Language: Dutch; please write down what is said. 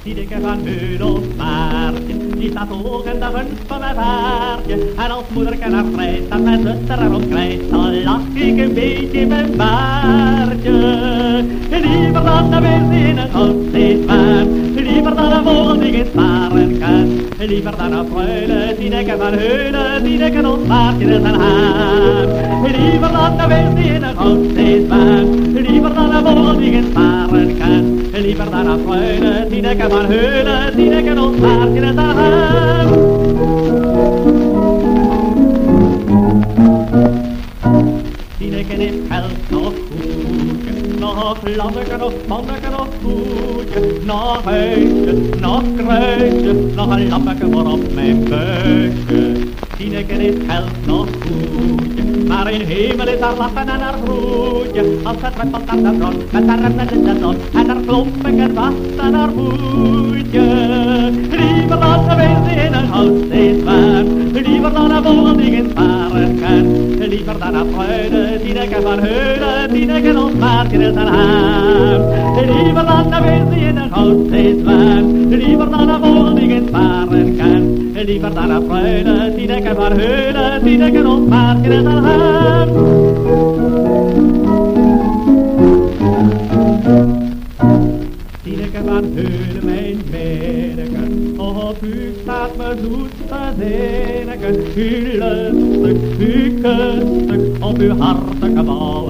Tineke van Heudelpaardje, die staat hoog in de gunst van mijn vaartje. En als moederke naar vrijt, dat mijn zuster erop krijgt, dan lach ik een beetje in mijn baardje. Liever dan de wees in een goudzeeswaan, liever dan een vogel die geen sparen kan. Liever dan een freule, Tineke van Heulen, Tineke ons paardje is een haan. Liever dan de wees in een goudzeeswaan, liever dan een vogel die geen sparen kan. Liever dan een freule, Tineke van Heulen, Tineke ons paardje is een haan. Tineke heeft geld nog goedje, nog lammeke, nog manneke, nog goedje, nog huisje, nog kruisje, nog een lammeke voor op mijn buikje. Tineke heeft geld nog goedje, maar in hemel is haar lachen en haar groetje. Als het met aan de bron, met haar remmen in de zon, en haar klompingen vast aan haar voetje. Liever dan een wees in een goudzeeswaan, liever dan een vogel die geen sparen kan. Liever dan een freule, Tineke van Heulen, Tineke ons paardje is een haan. Liever dan een wees in een goudzeeswaan, liever dan een vogel die geen sparen kan. Liever dan een freule, Tineke van Heulen, Tineke ons paardje is een haan. Tineke van Heulen, mijn meideke, op u staat me zoet te zinneke. U lustig, u kustig, op uw hartige bouw